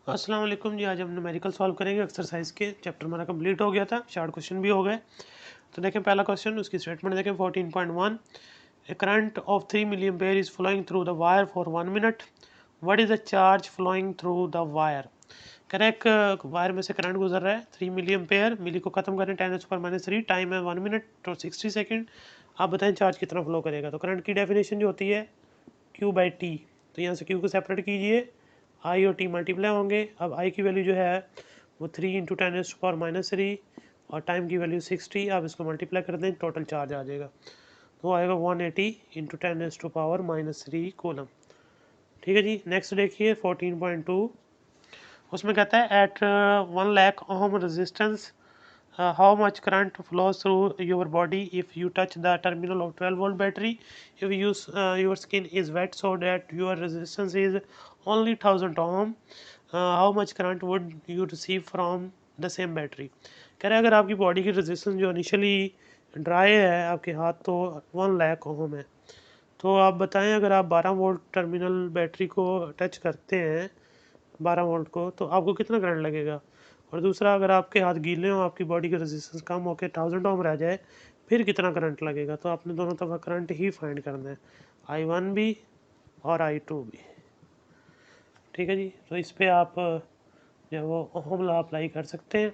अस्सलाम वालेकुम जी। आज हम न्यूमेरिकल सॉल्व करेंगे। एक्सरसाइज के चैप्टर हमारा कंप्लीट हो गया था, शार्ट क्वेश्चन भी हो गए। तो देखें पहला क्वेश्चन, उसकी स्टेटमेंट देखें 14.1। A current of 3 milli ampere is flowing through the wire for 1 minute. What is the charge flowing through the wire. कह रहे एक वायर में से करंट गुजर रहा है 3 मिली एम्पेयर। मिली को खत्म करें 10⁻³ टाइम है 1 मिनट और 60 सेकेंड। आप बताएं चार्ज कितना फ्लो करेगा। तो करंट की डेफिनेशन जो होती है Q/T। तो यहाँ से Q को सेपरेट कीजिए, आई और टी मल्टीप्लाई होंगे। अब आई की वैल्यू जो है वो 3 × 10⁻³ और टाइम की वैल्यू 60। आप इसको मल्टीप्लाई कर दें, टोटल चार्ज आ जाएगा। तो आएगा 180 × 10⁻³ कूलम। ठीक है जी। नेक्स्ट देखिए 14.2। उसमें कहता है at 1 lakh ohm resistance how much current flows through your body if you touch the terminal of 12-volt battery. If your skin is wet so that your resistance is only 1000 ohm, how much current would you receive from the same battery. कह रहे हैं अगर आपकी body की resistance जो initially dry है आपके हाथ तो 1 लाख ओम है, तो आप बताएं अगर आप 12 वोल्ट टर्मिनल बैटरी को टच करते हैं 12 वोल्ट को, तो आपको कितना करंट लगेगा। और दूसरा, अगर आपके हाथ गीले हों, आपकी बॉडी का रेजिस्टेंस कम होकर 1000 ओम रह जाए, फिर कितना करंट लगेगा। तो आपने दोनों तरफ करंट ही फाइंड करना है, I1 भी और I2 भी। ठीक है जी। तो इस पर आप जो है वो ओम लॉ अप्लाई कर सकते हैं।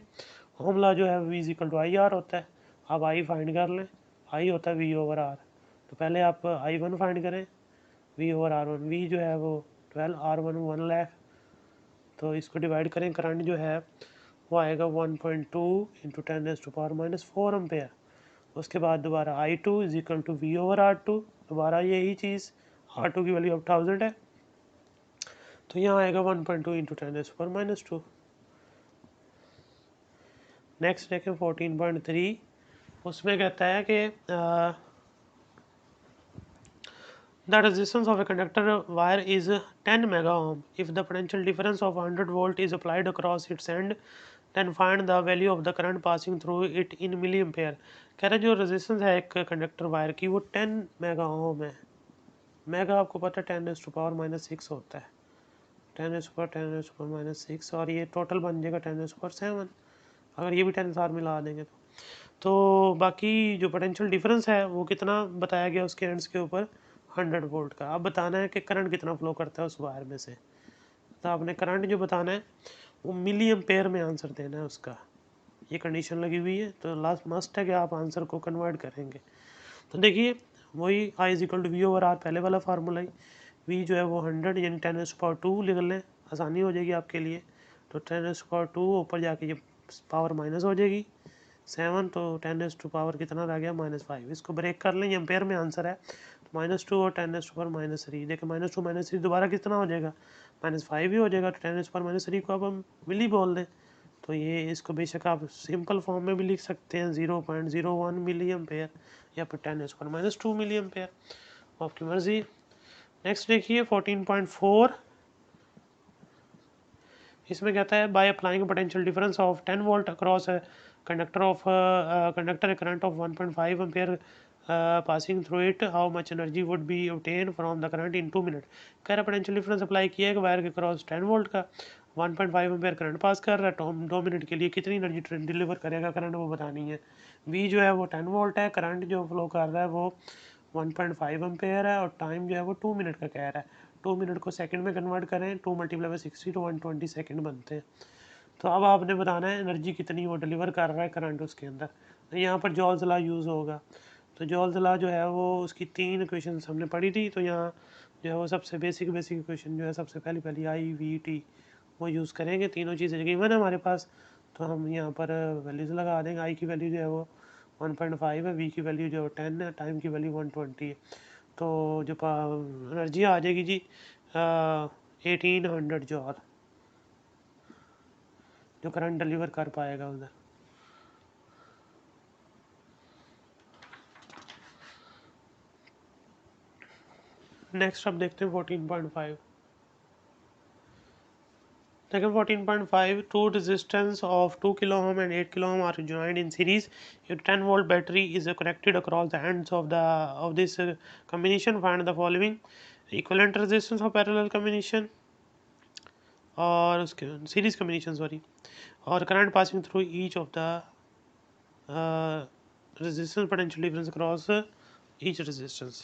ओम लॉ जो है V = IR होता है। आप आई फाइंड कर लें, आई होता है V/R। तो पहले आप I1 फाइंड करें, V/R1। V जो है वो 12, R1 1 लाख। तो इसको डिवाइड करें, करंट जो है वो आएगा 1.2 × 10⁻⁴ एम्पेयर। उसके बाद दोबारा I2 = V/R2। दोबारा यही चीज़, R2 की वैल्यू अब 1000 है, तो यहाँ आएगा 1.2 × 10⁻²। नेक्स्ट देखें 14.3। उसमें कहता है कि the resistance of a conductor wire is 10 mega ohm. If the potential difference of 100 volt is applied across its end, then find the value of the current passing through it in milliampere. कह रहे जो resistance है एक conductor wire की वो 10 mega ohm है। Mega आपको पता है 10⁻⁻6 होता है, 10⁻⁻6 और ये टोटल बन जाएगा 10⁻7 अगर ये भी 10 सार मिला देंगे तो बाकी जो पोटेंशियल डिफरेंस है वो कितना बताया गया उसके एंड्स के ऊपर 100 वोल्ट का। अब बताना है कि करंट कितना फ्लो करता है उस वायर में से। तो आपने करंट जो बताना है वो मिली एम्पेयर में आंसर देना है उसका। ये कंडीशन लगी हुई है, तो लास्ट मस्ट है कि आप आंसर को कन्वर्ट करेंगे। तो देखिए वही I = V/R, पहले वाला फार्मूला ही। V जो है वो 100 यानी 10⁻² लिख लें, आसानी हो जाएगी आपके लिए। तो 10⁻² ऊपर जाके ये पावर माइनस हो जाएगी 7, तो 10⁻⁻ कितना रह गया -5। इसको ब्रेक कर लें, एम्पेयर में आंसर है। तो -2 और 10⁻⁻3 देखिए, -2 -3 दोबारा कितना हो जाएगा -5 ही हो जाएगा। तो 10⁻⁻3 को अब हम मिली बोल दें, तो ये इसको बेशक आप सिंपल फॉर्म में भी लिख सकते हैं 0.01 मिली एम्पेयर या फिर 10⁻⁻2 मिली एम्पेयर, आपकी मर्जी। नेक्स्ट देखिए 14.4। इसमें कहता है by applying potential difference of 10 volt across conductor current of 1.5 ampere passing through it, how much energy would be obtained from the current in 2 minute. कह रहा पोटेंशियल डिफरेंस अप्लाई किया है वायर के क्रॉस 10 वोल्ट का, 1.5 ampere current pass कर रहा है, तो 2 मिनट के लिए कितनी एनर्जी डिलीवर करेगा करंट वो बतानी है। V जो है वो 10 वोल्ट है, करंट जो फ्लो कर रहा है वो 1.5 एम्पेयर है और टाइम जो है वो 2 मिनट का कह रहा है। 2 मिनट को सेकंड में कन्वर्ट करें, 2 × 60 तो 120 सेकंड बनते हैं। तो अब आपने बताना है एनर्जी कितनी वो डिलीवर कर रहा है करंट उसके अंदर। तो यहाँ पर जॉल्स लॉ यूज़ होगा। तो जॉल्स लॉ जो है वो उसकी 3 इक्वेशन हमने पढ़ी थी। तो यहाँ जो है वो सबसे बेसिक इक्वेशन जो है सबसे पहली I/V/T वो यूज़ करेंगे। तीनों चीज़ें गिवन है हमारे पास, तो हम यहाँ पर वैल्यूज़ लगा देंगे। I की वैल्यू जो है वो 1.5 है, V की वैल्यू जो है 10 है, टाइम की वैल्यू 120 है। तो जो एनर्जी आ जाएगी जी 1800 जॉल, जो करंट डिलीवर कर पाएगा उधर। नेक्स्ट अब देखते हैं 14.5। देखिए 14.5, two resistance of 2 kilo ohm and 8 kilo ohm are joined in series. If 10 volt battery is connected across the ends of this combination, find the following equivalent resistance of parallel combination. और उसके series combination sorry, और current passing through each of the resistance potential difference across each resistance.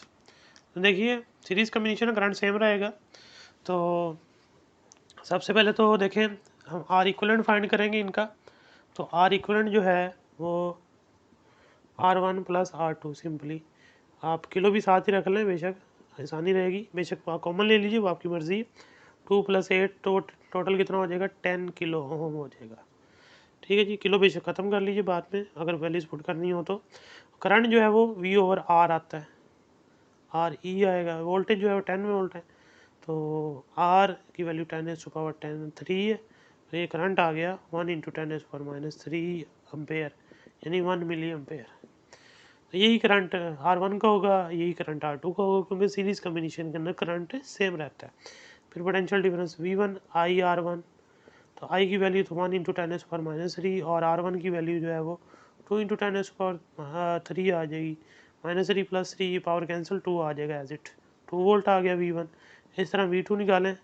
तो देखिए series combination current same रहेगा। तो सबसे पहले तो देखें हम आर इक्वलेंट फाइंड करेंगे इनका। तो आर इक्वलेंट जो है वो R1 प्लस R2 सिंपली, आप किलो भी साथ ही रख लें बेशक आसानी रहेगी, बेशक कॉमन ले लीजिए वो आपकी मर्ज़ी। 2 + 8 तो टोटल कितना हो जाएगा 10 किलो ओम हो जाएगा। ठीक है जी, किलो बेशक ख़त्म कर लीजिए बाद में अगर वैल्यूज पुट करनी हो तो। करंट जो है वो V/R आता है, RE आएगा। वोल्टेज जो है वो 10 वोल्ट है, तो R की वैल्यू 10⁻10³ है। तो ये करंट आ गया 1 × 10⁻³ एम्पेयर, यानी 1 मिली एम्पेयर। तो यही करंट R1 का होगा, यही करंट R2 का होगा, क्योंकि सीरीज कम्बिनेशन के अंदर करंट सेम रहता है। फिर पोटेंशियल डिफरेंस V1 IR1, तो I की वैल्यू तो 1 × 10⁻³ और R1 की वैल्यू जो है वो 2 × 10⁻³ आ जाएगी। -3 + 3 ये पावर कैंसिल 2 आ जाएगा एज इट 2 वोल्ट आ गया V1। इस तरह V2 निकालें,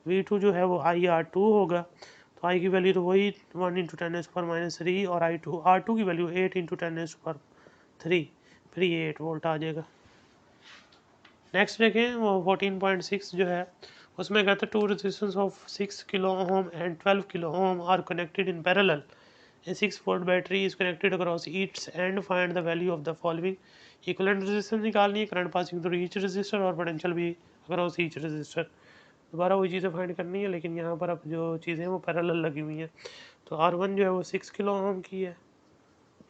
V2 जो है वो IR2 होगा। तो I की वैल्यू तो वही 1 × 10⁻³ और R2 की वैल्यू 8 × 10⁻3, फिर ये 8 वोल्ट आ जाएगा। नेक्स्ट देखें वो 14.6 जो है उसमें कहते हैं two resistance of 6 kilo ohm and 12 kilo ohm are connected in parallel. A 6-volt battery is connected across each end. Find the value of the following. Equivalent resistance निकालनी है, current passing through each resistor और potential भी across each resistor. दोबारा वही चीज़ें find करनी है, लेकिन यहाँ पर अब जो चीज़ें हैं वो पैरेलल लगी हुई हैं। तो R1 जो है वो 6 किलो ओम की है,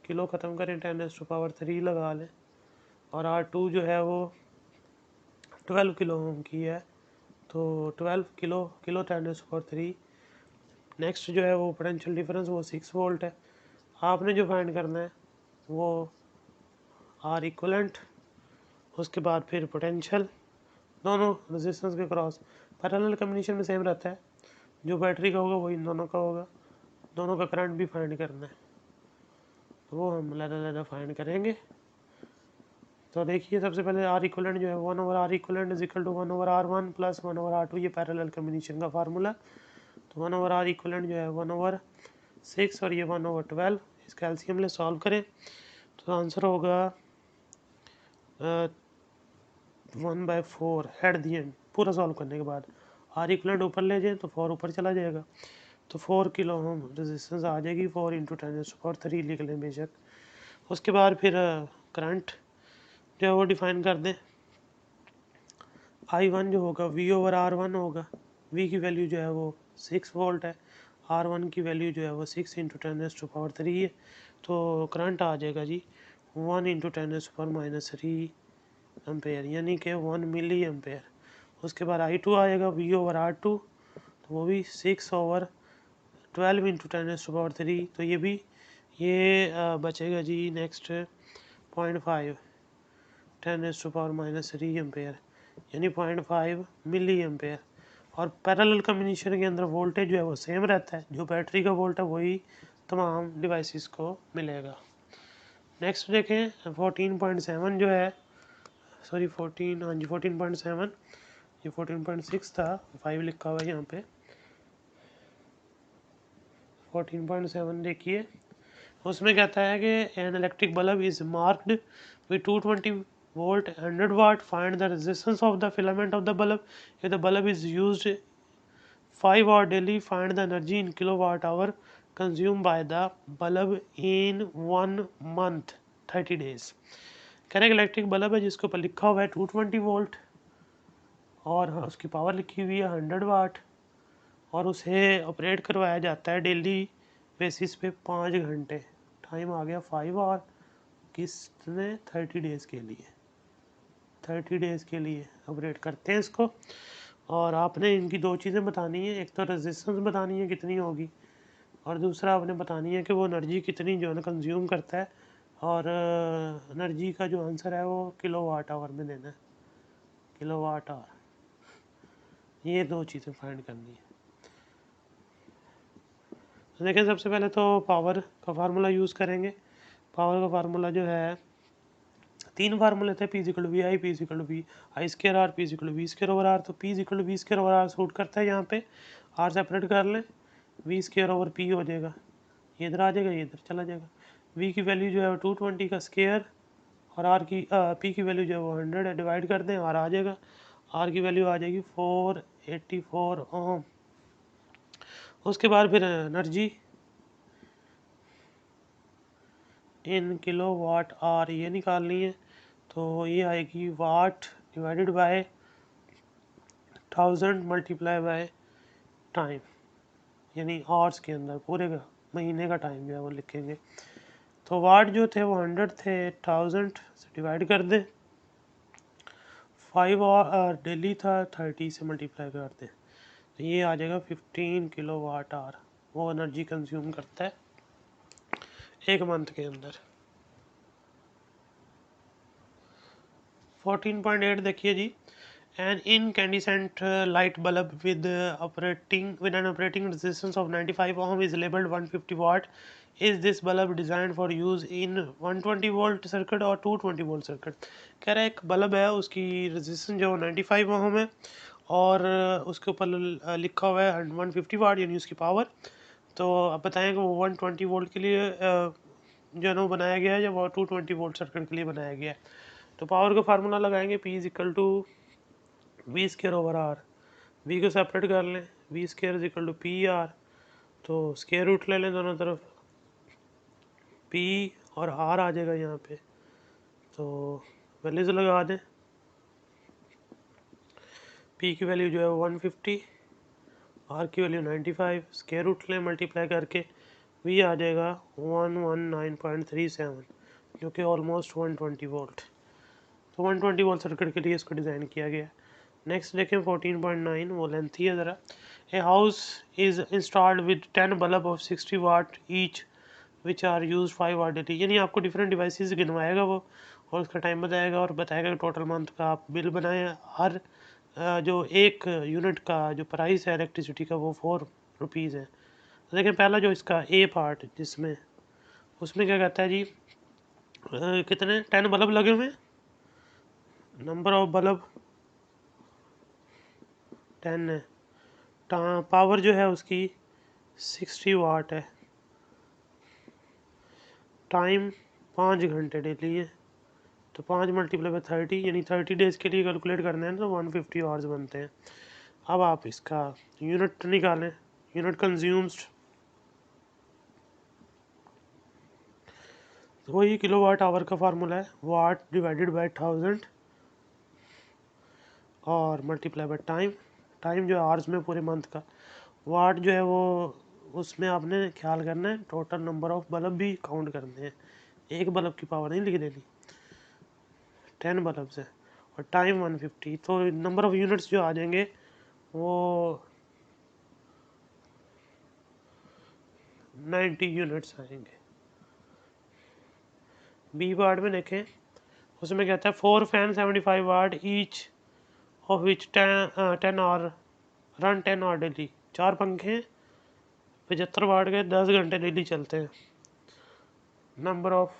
किलो ख़त्म करें 10⁻³ लगा लें, और R2 जो है वो 12 किलो ओम की है, तो 12 किलो 10⁻3। नेक्स्ट जो है वो पोटेंशियल डिफरेंस वो 6 वोल्ट है। आपने जो फाइंड करना है वो आर इक्वलेंट, उसके बाद फिर पोटेंशियल, दोनों रेजिस्टेंस के क्रॉस। पैरेलल कम्बिनेशन में सेम रहता है, जो बैटरी का होगा वही इन दोनों का होगा। दोनों का करंट भी फाइंड करना है, तो वो हम अलग-अलग फाइंड करेंगे। तो देखिए सबसे पहले आर इक्वलेंट जो है 1/R equivalent is equal to 1/R1 plus 1/R2, ये पैरेलल कम्बिनेशन का फार्मूला। तो 1/R इक्वलेंट जो है 1/6 और ये 1/12। इसका एलसीएम ले सॉल्व करें तो आंसर होगा 1/4 एट दी एंड। पूरा सॉल्व करने के बाद आर इक्वलेंट ऊपर ले जाए तो 4 ऊपर चला जाएगा, तो 4 किलो ओम रेजिस्टेंस आ जाएगी। 4 × 10⁻³ लिख लें बेशक। उसके बाद फिर करंट जो है वो डिफाइन कर दें। I1 जो होगा V/R1 होगा। V की वैल्यू जो है वो 6 वोल्ट है, R1 की वैल्यू जो है वो 6 × 10⁻³ है। तो करंट आ जाएगा जी 1 × 10⁻³ एम्पेयर, यानी कि 1 मिली एम्पेयर। उसके बाद I2 आएगा V/R2, तो वो भी 6/12 × 10⁻³। तो ये भी बचेगा जी नेक्स्ट 0.5 10⁻³ एम्पेयर, यानी 0.5 मिली एम्पेयर। और पैरेलल कम्बिनेशन के अंदर वोल्टेज जो है वो सेम रहता है, जो बैटरी का वोल्ट है वही तमाम डिवाइसेस को मिलेगा। नेक्स्ट देखें 14.7 जो है, सॉरी 14, हाँ जी 14.7, ये 14.6 था, 5 लिखा हुआ है यहाँ पे। 14.7 देखिए उसमें कहता है कि an electric bulb is marked with 220 volt 100 watt. Find the resistance of the filament of the bulb. If the bulb is used 5 hours daily, find the energy in kilowatt hour consumed by the bulb in 1 month 30 days. कह रहे electric bulb है जिसके ऊपर लिखा हुआ है 220 volt और उसकी पावर लिखी हुई है 100 वाट, और उसे ऑपरेट करवाया जाता है डेली बेसिस पे 5 घंटे। टाइम आ गया 5 आवर, किसने 30 डेज़ के लिए, 30 डेज़ के लिए ऑपरेट करते हैं इसको। और आपने इनकी दो चीज़ें बतानी है, एक तो रेजिस्टेंस बतानी है कितनी होगी, और दूसरा आपने बतानी है कि वो एनर्जी कितनी जो है ना कंज्यूम करता है, और एनर्जी का जो आंसर है वो किलोवाट आवर में देना है, किलोवाट आवर। ये दो चीज़ें फाइंड करनी है। तो देखें सबसे पहले तो पावर का फार्मूला यूज़ करेंगे। पावर का फार्मूला जो है, तीन फार्मूले थे, P = VI, P = V I² R, P = V² R। तो P = V² R सूट करता है यहाँ पे, आर सेपरेट कर लें, वी स्केयर ओवर पी हो जाएगा, ये इधर आ जाएगा, ये इधर चला जाएगा। वी की वैल्यू जो है 220 का स्केयर और आर की पी की वैल्यू जो है वो 100 है, डिवाइड कर दें, आर आ जाएगा। आर की वैल्यू आ जाएगी 484 ओम। उसके बाद फिर energy in kilowatt hour ये निकालनी है, तो ये आएगी watt divided by 1000 multiply by time, यानी आवर्स के अंदर पूरे का महीने का टाइम जो है वो लिखेंगे। तो वाट जो थे वो 100 थे, 1000 से डिवाइड कर दें, 5 और डेली था, 30 से मल्टीप्लाई कर दें, तो ये आ जाएगा 15 किलो वाट आवर वो एनर्जी कंज्यूम करता है एक मंथ के अंदर। 14.8 देखिए जी, an incandescent light bulb with an operating resistance of 95 ohm is labeled 150 watt. Is this bulb designed for use in 120 volt circuit और 220 volt circuit? कह रहा है एक बल्ब है, उसकी रेजिस्टेंस जो 95 ओम है और उसके ऊपर लिखा हुआ है 150 वाट यानी उसकी पावर। तो अब बताएं कि वो 120 वोल्ट के लिए जो है ना बनाया गया है या वो 220 वोल्ट सर्किट के लिए बनाया गया है। तो पावर का फार्मूला लगाएंगे, P is equal to V square over R. V को सेपरेट कर लें, V square is equal to P R, तो स्केयर रूट ले लें दोनों तरफ, पी और आर आ जाएगा यहाँ पे, तो वैल्यूज लगा दें। पी की वैल्यू जो है 150, आर की वैल्यू 95, स्केयर रूट लें मल्टीप्लाई करके, वी आ जाएगा 119.37 जो कि ऑलमोस्ट 120 वोल्ट। तो 120 वोल्ट सर्किट के लिए इसको डिज़ाइन किया गया। नेक्स्ट देखें 14.9, वो लेंथी है ज़रा। A house is installed with 10 bulb of 60 watt each which are use 5 hour daily, यानी आपको डिफरेंट डिवाइसेस गिनवाएगा वो और उसका टाइम बताएगा और बताएगा कि टोटल मंथ का आप बिल बनाएं। हर जो एक यूनिट का जो प्राइस है इलेक्ट्रिसिटी का वो 4 रुपीज़ है। तो देखें पहला जो इसका ए पार्ट जिसमें उसमें क्या कहता है जी, कितने 10 बल्ब लगे हुए हैं, नंबर ऑफ बल्ब 10 है, पावर जो है उसकी 60 वाट है, टाइम 5 घंटे डेली है, तो 5 मल्टीप्लाई बाई 30 यानी 30 डेज़ के लिए कैलकुलेट करना है तो 150 आवर्स बनते हैं। अब आप इसका यूनिट निकालें, यूनिट कंज्यूम्ड, तो वही किलो वाट आवर का फार्मूला है, वाट डिवाइडेड बाई 1000 और मल्टीप्लाई बाई टाइम, टाइम जो है आवर्स में पूरे मंथ का, वाट जो है वो उसमें आपने ख्याल करना है टोटल नंबर ऑफ बल्ब भी काउंट करने हैं, एक बल्ब की पावर नहीं लिख देनी, 10 बल्ब से, और टाइम 150, तो नंबर ऑफ यूनिट्स जो आ जाएंगे वो 90 यूनिट्स आएंगे। बी पार्ट में देखें, उसमें कहता है 4 fan 75 watt each of which 10 hour run 10 hour daily, 4 पंखे 75 वाट के 10 घंटे डेली चलते हैं। नंबर ऑफ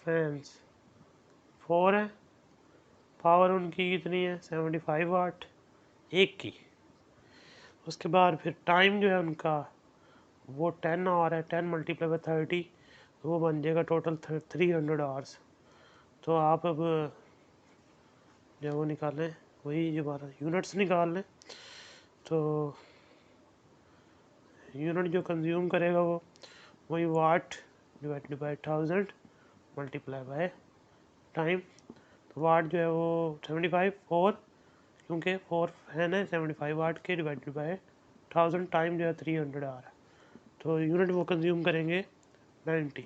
फैंस 4 है, पावर उनकी कितनी है 75 वाट एक की। उसके बाद फिर टाइम जो है उनका वो 10 आवर है, 10 मल्टीप्लाई बाई 30 तो वो बन जाएगा टोटल 300 आवर्स। तो आप अब जब वो निकालें, वही जो हमारा यूनिट्स निकाल लें, तो यूनिट जो कंज्यूम करेगा वो वही watt divided by 1000 multiply by time, तो वाट जो है वो 75 4 क्योंकि 4 फैन है 75 वाट के डिवाइडेड बाय 1000, टाइम जो है 300 आवर, तो यूनिट वो कंज्यूम करेंगे 90।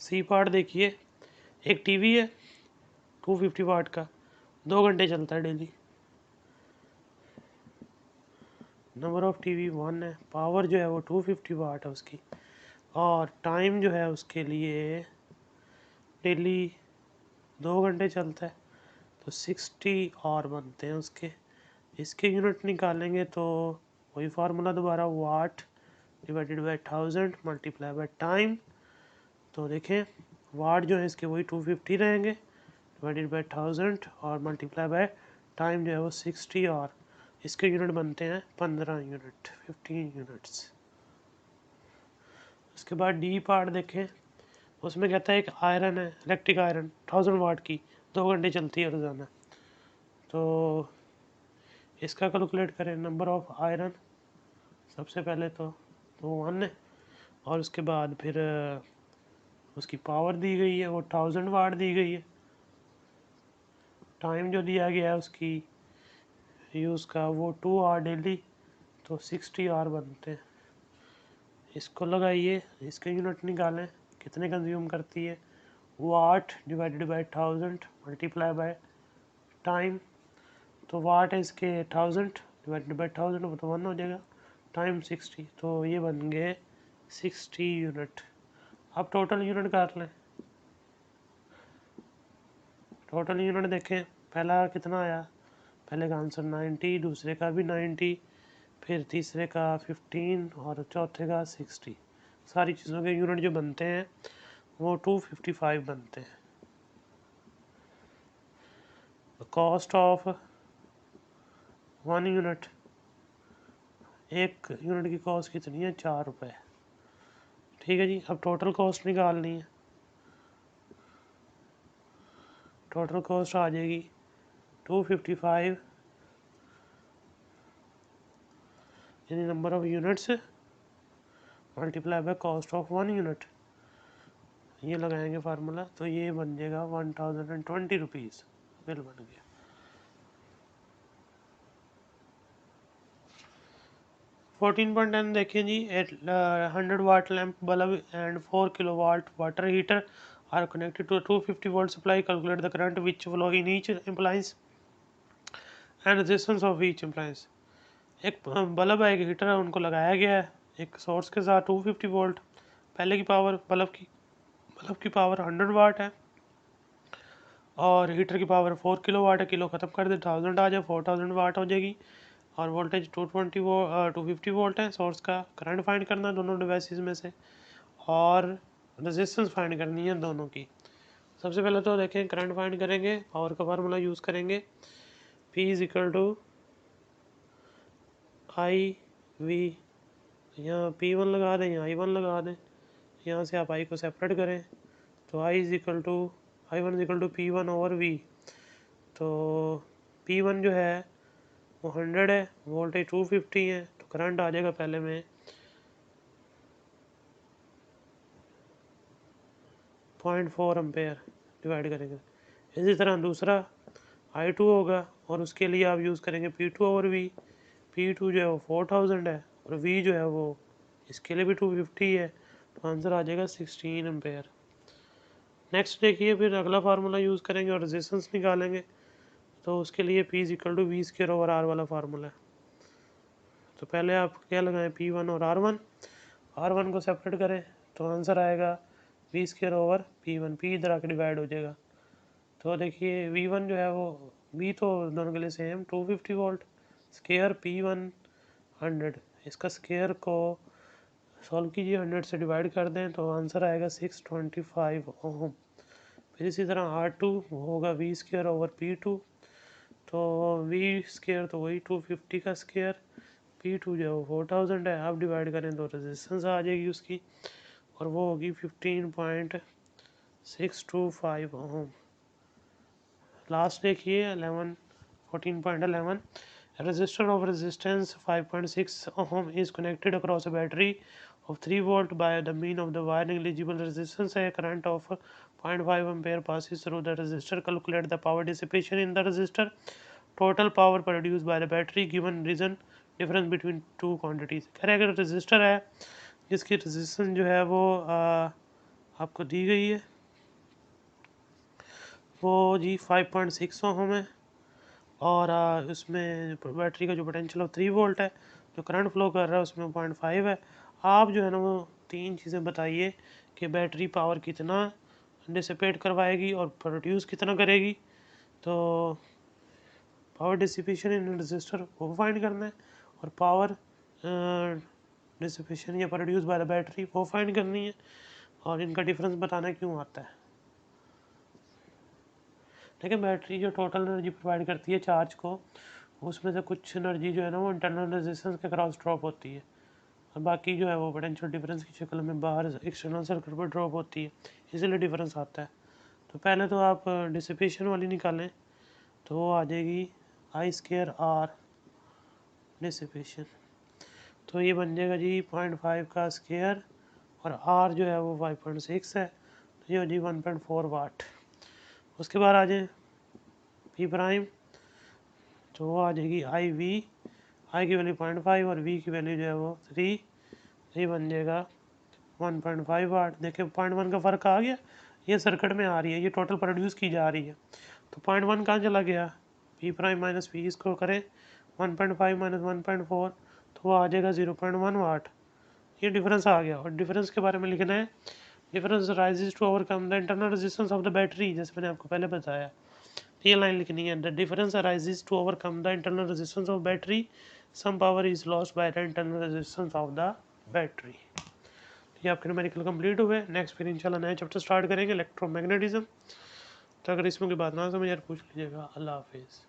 सी पार्ट देखिए, एक टीवी है 250 वाट का, 2 घंटे चलता है डेली, नंबर ऑफ टीवी 1 है, पावर जो है वो 250 वाट है उसकी, और टाइम जो है उसके लिए डेली 2 घंटे चलता है, तो 60 और बनते हैं उसके। इसके यूनिट निकालेंगे तो वही फार्मूला दोबारा, watt divided by 1000 multiply by time, तो देखें वाट जो है इसके वही 250 रहेंगे डिवाइडेड बाई 1000 और मल्टीप्लाई बाय टाइम जो है वो 60 और इसके यूनिट बनते हैं 15 यूनिट, 15 यूनिट्स। उसके बाद डी पार्ट देखें, उसमें कहता है एक आयरन है, इलेक्ट्रिक आयरन 1000 वाट की 2 घंटे चलती है रोज़ाना। तो इसका कैलकुलेट करें, नंबर ऑफ आयरन सबसे पहले तो 1 है, और उसके बाद फिर उसकी पावर दी गई है वो 1000 वाट दी गई है। टाइम जो दिया गया है उसकी यूज़ का वो 2 आवर डेली, तो 60 आवर बनते हैं। इसको लगाइए, इसके यूनिट निकालें कितने कंज्यूम करती है, watt divided by 1000 multiply by time. तो वाट है इसके 1000 डिवाइडेड बाय 1000, वो तो 1 हो जाएगा, टाइम 60, तो ये बन गए 60 यूनिट। अब टोटल यूनिट कर लें, टोटल यूनिट देखें पहला कितना आया, पहले का आंसर 90, दूसरे का भी 90, फिर तीसरे का 15 और चौथे का 60। सारी चीज़ों के यूनिट जो बनते हैं वो 255 बनते हैं। कॉस्ट ऑफ 1 यूनिट, एक यूनिट की कॉस्ट कितनी है, 4 रुपये। ठीक है जी, अब टोटल कॉस्ट निकालनी है। टोटल कॉस्ट आ जाएगी 255 यानी number of units multiply by cost of 1 unit. ये लगाएंगे फार्मूला तो ये बन जाएगा 1020 रुपीज़। बिल बन गया। फोर्टीन पॉइंट 10 देखें जी, 100 watt lamp bulb and 4 kilowatt water heater are connected to 250 volt supply. Calculate the current which flow in each appliance and resistance of each appliance. एक बल्ब है, एक हीटर है, उनको लगाया गया है एक सोर्स के साथ 250 वोल्ट। पहले की पावर बल्ब की पावर 100 वाट है और हीटर की पावर 4 किलो वाट है। किलो ख़त्म कर दे 1000 आ जाए, 4000 वाट हो जाएगी। और वोल्टेज 250 वोल्ट है। सोर्स का करंट फाइंड करना है दोनों डिवाइसेस में से, और रेजिस्टेंस फाइंड करनी है दोनों की। सबसे पहले तो देखें करंट फाइंड करेंगे, पावर का फार्मूला यूज़ करेंगे, P is equal to I V, यहाँ P1 लगा दें, यहाँ I1 लगा दें, यहाँ से आप I को सेपरेट करें तो I is equal to I1 is equal to P1 over V। तो P1 जो है वो 100 है, वोल्टेज 250 है, तो करंट आ जाएगा पहले में 0.4 एम्पेयर, डिवाइड करेंगे। इसी तरह दूसरा I2 होगा और उसके लिए आप यूज़ करेंगे P2 ओवर V। P2 जो है वो 4000 है और V जो है वो इसके लिए भी 250 है, तो आंसर आ जाएगा 16 एम्पेयर। नेक्स्ट देखिए, फिर अगला फार्मूला यूज़ करेंगे और रेजिस्टेंस निकालेंगे। तो उसके लिए P is equal to V square over R वाला फार्मूला है। तो पहले आप क्या लगाएं, P1 और R1 को सेपरेट करें तो आंसर आएगा V square over P1, P इधर आके डिवाइड हो जाएगा। तो देखिए V1 जो है वो, V तो दोनों के लिए सेम 250 वोल्ट, स्क्वायर P1 100, इसका स्क्वायर को सॉल्व कीजिए, 100 से डिवाइड कर दें तो आंसर आएगा 625 ओम। फिर इसी तरह R2 होगा V स्क्वायर ओवर P2, तो V स्क्वायर तो वही 250 का स्क्वायर, P2 जो है वो 4000 है, आप डिवाइड करें तो रेजिस्टेंस आ जाएगी उसकी, और वो होगी 15.625 ओम। लास्ट देखिए 14.11, resistor of resistance 5.6 ohm is connected across a battery of 3 volt by the mean of the wire negligible resistance. A current of 0.5 ampere passes through the resistor. Calculate the power dissipation in the resistor. Total power produced by the battery given reason difference between two quantities. कह रहे अगर resistor है जिसकी resistance जो है वो आपको दी गई है वो जी 5.6 ओम है, और उसमें बैटरी का जो पोटेंशियल है 3 वोल्ट है, जो करंट फ्लो कर रहा है उसमें 0.5 है। आप जो है ना वो 3 चीज़ें बताइए कि बैटरी पावर कितना डिसिपेट करवाएगी और प्रोड्यूस कितना करेगी। तो पावर डिसिपेशन इन रेजिस्टर वो फाइंड करना है, और पावर डिसिपेशन या प्रोड्यूस बाय द बैटरी वो फाइंड करनी है, और इनका डिफरेंस बताना क्यों आता है। देखिए बैटरी जो टोटल एनर्जी प्रोवाइड करती है चार्ज को, उसमें से कुछ एनर्जी जो है ना वो इंटरनल रेजिस्टेंस के क्रॉस ड्रॉप होती है, और बाकी जो है वो पोटेंशियल डिफरेंस की शक्ल में बाहर एक्सटर्नल सर्किट पर ड्रॉप होती है, इसीलिए डिफरेंस आता है। तो पहले तो आप डिसिपेशन वाली निकालें, तो वो आ जाएगी I²R डिसिपेशन। तो ये बन जाएगा जी 0.5 का स्क्वायर, और R जो है वो 5.6 है, तो ये हो जी 1.4 वाट। उसके बाद आ जाए P', तो वो आ जाएगी IV, I की वैल्यू 0.5 और V की वैल्यू जो है वो 3, ये बन जाएगा 1.5 वाट। देखिए 0.1 का फ़र्क आ गया, ये सर्किट में आ रही है, ये टोटल प्रोड्यूस की जा रही है। तो 0.1 कहाँ चला गया, P' माइनस P इसको करें 1.5 माइनस 1.4, तो वो आ जाएगा 0.1 वाट। ये डिफरेंस आ गया, और डिफरेंस के बारे में लिखना है, difference rises to overcome the internal resistance of the battery, जैसे मैंने आपको पहले बताया। ये लाइन लिखनी है, the difference arises to overcome the internal resistance of battery, some power is lost by the internal resistance of the battery. ये आपके न्यूमेरिकल कंप्लीट हुए। नेक्स्ट फिर इंशाल्लाह नया चैप्टर स्टार्ट करेंगे, इलेक्ट्रोमैग्नेटिज्म। तो अगर इसमें कोई बात ना समझ यार पूछ लीजिएगा। अल्लाह हाफिज़।